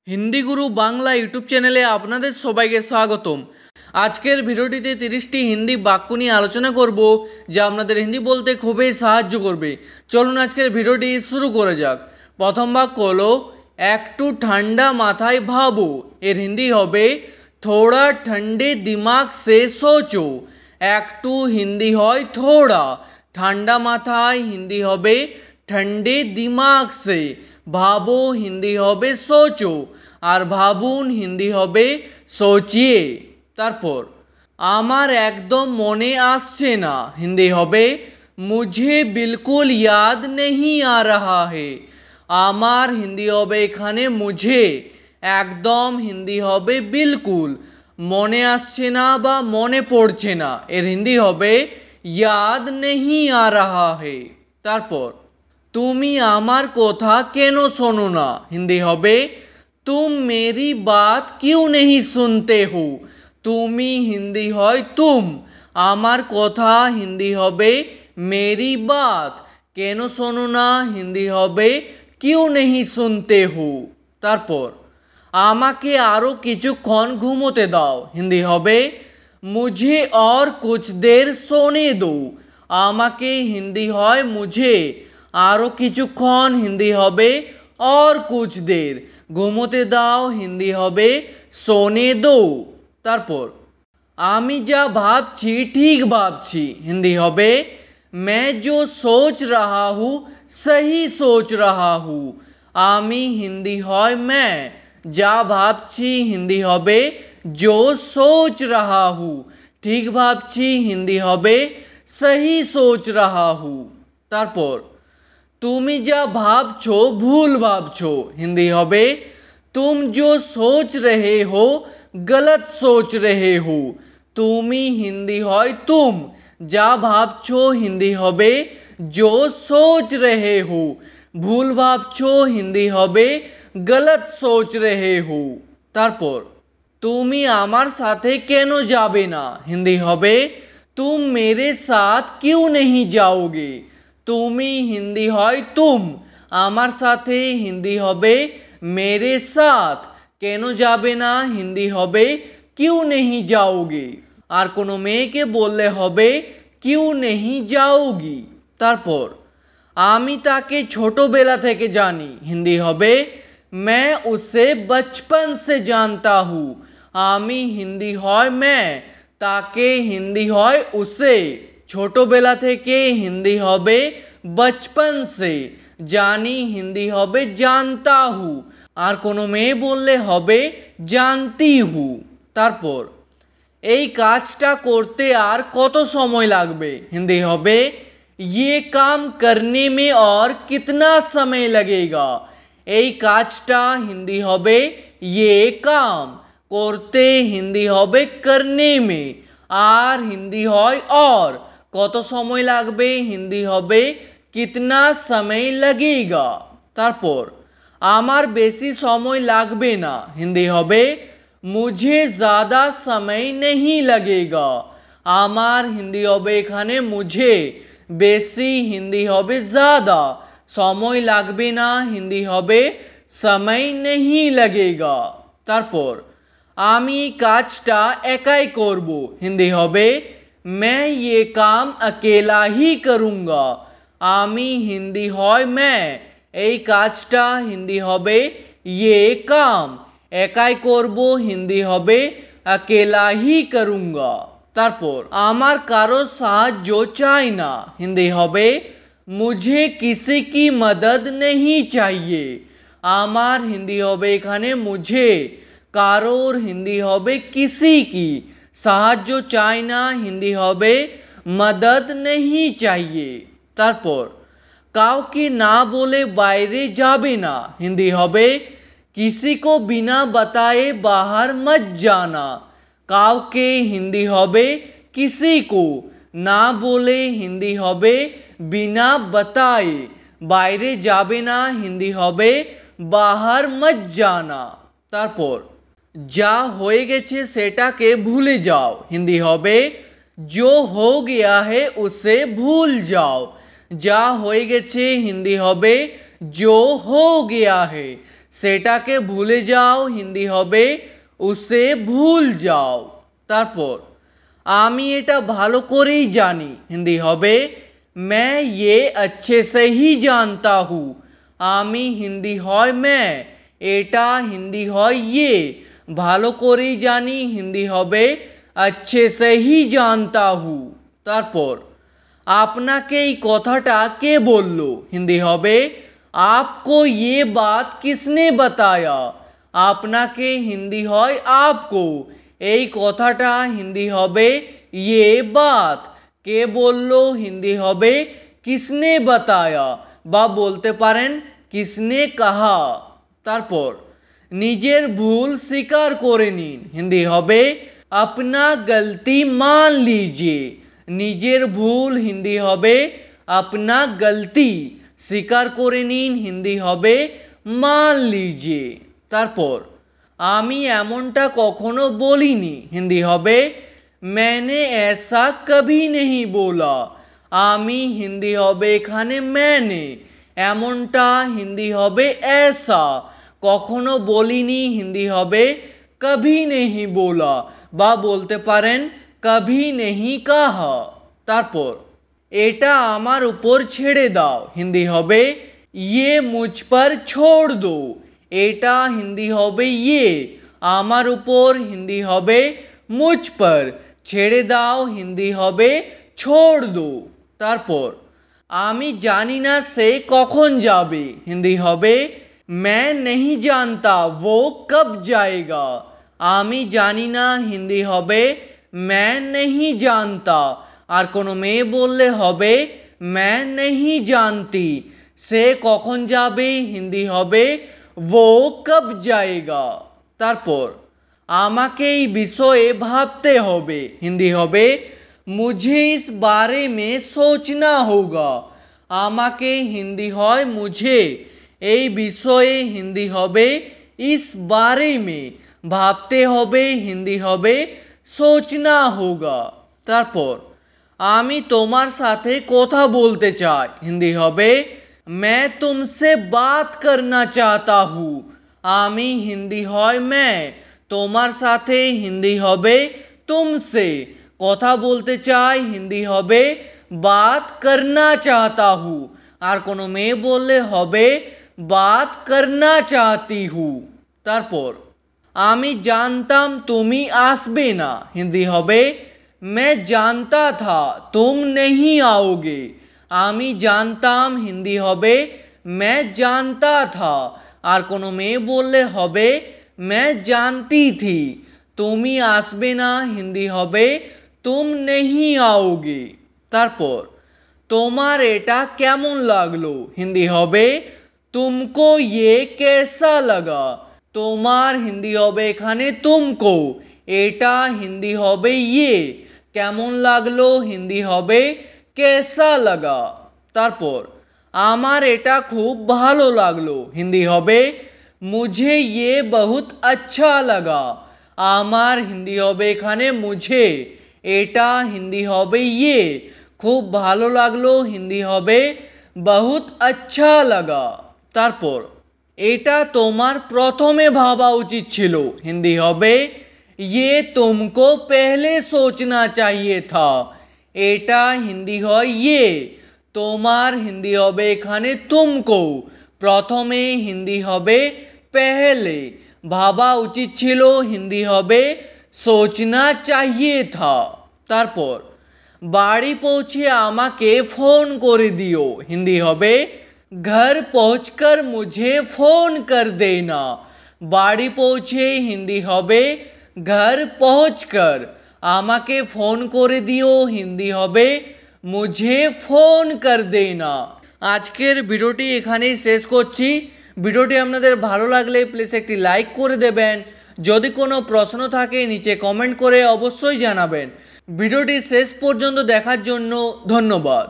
हिंदी गुरु Bangla YouTube चैनेले आपनादेर सबाइके स्वागतम। आजकेर भिडियोटिते 30टी हिंदी बाक्य निये आलोचना करब जा आपनादेर हिंदी बोलते खूबई साहाज्य करबे। चलुन आजकेर भिडियोटी शुरू करा जाक। प्रथम बाक्य हलो एकटू ठंडा माथाय भाबो। एर हिंदी हबे थोड़ा ठंडे दिमाग से सोचो। एकटू हिंदी हय थोड़ा, ठंडा माथाय हिंदी हबे ठंडे दिमाग से, भाबो हिंदी हबे सोचो और भाबुन हिंदी हबे सोचिए। तारपर आमार एकदम मने आसछे ना, हिंदी हबे मुझे बिल्कुल याद नहीं आ रहा है। आमार हिंदी हबे एखाने मुझे, एकदम हिंदी हबे बिल्कुल, मने आसछे ना बा मने पड़छे ना एर हिंदी हबे याद नहीं आ रहा है। तारपर तुमी आमार कोथा केनो शोनो ना, हिंदी हबे तुम मेरी बात क्यों नहीं सुनते हो। तुमी हिंदी हय तुम, आमार कोथा हिंदी हबे मेरी बात, केनो शोनो ना हिंदी हबे क्यों नहीं सुनते हो। तारपर आमाके आरो किछुक्षण घुमोते दाओ, हिंदी हबे मुझे और कुछ देर सोने दो। आमाके हिंदी हय मुझे, आरो किछुक्षण हिंदी हबे और कुछ देर, घुमोते दाओ हिंदी हबे सोने दो। तारपर आमी जा भाबछी ठीक भाबछी, हिंदी हबे मैं जो सोच रहा हूँ सही सोच रहा हूँ। आमी हिंदी हय मैं, जा भाबछी हिंदी हबे जो सोच रहा हूँ, ठीक भाबछी हिंदी हबे सही सोच रहा हूँ। तारपर तुमी जा भाबछो भूल भाबछो, हिंदी हबे तुम जो सोच रहे हो गलत सोच रहे हो। तुमी हिंदी हय तुम, जा भाबछो हिंदी हबे जो सोच रहे हो, भूल भाबछो हिंदी हबे गलत सोच रहे हो। तारपर तुमी आमार साथे केनो जाबे ना, हिंदी हबे तुम मेरे साथ क्यों नहीं जाओगे। तुमी हिंदी हय तुम, आमार साथे हिंदी हबे मेरे साथ, केनो जाबे ना हिंदी हबे क्यों नहीं जाओगे। और कोनो मेयेके बोलले हबे क्यों नहीं जाओगी। तारपर आमी ताके छोटोबेला थेके जानी, हिंदी हबे मैं उसे बचपन से जानता हूँ। आमी हिंदी हय मैं, ताके हिंदी हय उसे, छोटोबेला थेके हिंदी हबे बचपन से, जानी हिंदी हबे जानता हूँ, और कोनो मेये बोलले हबे जानती हूँ। तारपर এই কাজটা করতে আর কত সময় লাগবে, हिंदी हबे ये काम करने में और कितना समय लगेगा। এই কাজটা हिंदी हबे ये काम, করতে हिंदी हबे करने में, আর हिंदी हय और, কত সময় লাগবে हिंदी हबे कितना समय लगेगा। तारपर आमार बेशी समय लागबे ना, हिंदी हबे मुझे ज़्यादा समय नहीं लगेगा। आमार हिंदी हबे एखाने मुझे, बेशी हिंदी हबे ज़्यादा, समय लागबे ना हिंदी हबे समय नहीं लगेगा। तारपर आमी काजटा एकाई करबो, हिंदी हबे मैं ये काम अकेला ही करूँगा। आमी हिंदी हय मैं, এই কাজটা হিন্দি হবে ये काम, একাই করব হিন্দি হবে अकेला ही करूँगा। तारपर आमार कारो साहाज्य चाই ना, हिंदी হবে मुझे किसी की मदद नहीं चाहिए। आमार हिंदी হবে এখানে मुझे, कारोर हिंदी হবে किसी की, साहाज्य चाই ना हिंदी হবে मदद नहीं चाहिए। तारपर काउके ना बोले बाहरे जाबे ना, हिंदी हबे किसी को बिना बताए बाहर मत जाना। काउके हिंदी हबे किसी को, ना बोले हिंदी हबे बिना बताए, बाहरे जाबे ना हिंदी हबे बाहर मत जाना। तारपर जा होए गेछे सेटाके भूले जाओ, हिंदी हबे जो हो गया है उसे भूल जाओ। जा होए गेछे हिंदी हबे जो हो गया है, সেটাকে ভুলে যাও হিন্দি হবে উসে ভুল যাও। তারপর আমি এটা ভালো করেই জানি হিন্দি হবে मैं ये अच्छे से ही जानता हूँ। আমি হিন্দি হয় मैं, এটা হিন্দি হয় ये। ভালো করেই জানি হিন্দি হবে अच्छे से ही जानता हूँ। তারপর আপনাকে এই কথাটা কে বললো হিন্দি হবে आपको ये बात किसने बताया। আপনাকে হিন্দি হয় आपको, এই কথাটা হিন্দি হবে ये बात। কে বললো হিন্দি হবে किसने बताया বা বলতে পারেন किसने कहा। তারপর নিজের ভুল স্বীকার করে নিন হিন্দি হবে अपना गलती मान लीजिए। নিজের ভুল হিন্দি হবে अपना गलती, স্বীকার করে নিন হিন্দি হবে मान लीजिए। তারপর আমি এমনটা কখনো বলিনি হিন্দি হবে मैंने ऐसा कभी नहीं बोला। আমি হিন্দি হবে এখানে मैंने, এমনটা হিন্দি হবে ऐसा, কখনো বলিনি হিন্দি হবে कभी नहीं बोला বা বলতে পারেন कभी नहीं कहा। তারপর এটা আমার উপর ছেড়ে দাও হিন্দি হবে ये मुझ पर छोड़ दो। এটা হিন্দি হবে ये, আমার উপর হিন্দি হবে मुझ पर, ছেড়ে দাও হিন্দি হবে छोड़ दो। তারপর আমি জানি না সে কখন যাবে হিন্দি হবে मैं नहीं जानता वो कब जाएगा। আমি জানি না হিন্দি হবে मैं नहीं जानता, আর কোনো মেয়ে বললে হবে मैं नहीं जानती। সে কখন যাবে হিন্দি হবে वो कब जाएगा। তারপর আমাকে এই বিষয়ে ভাবতে হবে হিন্দি হবে मुझे इस बारे में सोचना होगा। আমাকে হিন্দি হয় मुझे, এই বিষয়ে হিন্দি হবে इस बारे में, ভাবতে হবে হিন্দি হবে सोचना होगा। তারপর আমি তোমার সাথে কথা বলতে চাই হিন্দি হবে मैं तुमसे बात करना चाहता हूँ। আমি হিন্দি হয় मैं, তোমার সাথে হিন্দি হবে तुमसे, কথা বলতে চাই হিন্দি হবে बात करना चाहता हूँ, আর কোনো মেয়ে বললে হবে बात करना चाहती हूँ। তারপর আমি জানতাম তুমি আসবে না হিন্দি হবে मैं जानता था तुम नहीं आओगे। আমি জানতাম হিন্দি হবে मैं जानता था, আর কোনো মেয়ে বললে হবে मैं जानती थी। তুমি আসবে না হিন্দি হবে तुम नहीं आओगे। তারপর তোমার এটা কেমন লাগলো হিন্দি হবে तुमको ये कैसा लगा। তোমার হিন্দি হবে এখানে तुमको, এটা হিন্দি হবে ये, কেমন লাগলো হিন্দি হবে कैसा लगा। তারপর আমার এটা খুব ভালো লাগলো হিন্দি হবে मुझे ये बहुत अच्छा लगा। আমার হিন্দি হবে এখানে मुझे, এটা হিন্দি হবে ये, খুব ভালো লাগলো হিন্দি হবে बहुत अच्छा लगा। তারপর এটা তোমার প্রথমে ভাবা উচিত ছিল হিন্দি হবে ये तुमको पहले सोचना चाहिए था। এটা হিন্দি হয় ये, তোমার হিন্দি হবে এখানে तुमको, প্রথমে হিন্দি হবে पहले, ভাবা উচিত ছিল হিন্দি হবে सोचना चाहिए था। তারপর বাড়ি পৌঁছে আমাকে ফোন করে দিও হিন্দি হবে घर पहुंचकर मुझे फोन कर देना। বাড়ি পৌঁছে হিন্দি হবে घर पहुंचकर, আমাকে ফোন করে দিও হিন্দি হবে मुझे फोन कर देना। আজকের ভিডিওটি এখানেই শেষ করছি। ভিডিওটি আপনাদের ভালো লাগলে প্লিজ একটি লাইক করে দেবেন। যদি কোনো প্রশ্ন থাকে নিচে কমেন্ট করে অবশ্যই জানাবেন। ভিডিওটি শেষ পর্যন্ত দেখার জন্য ধন্যবাদ।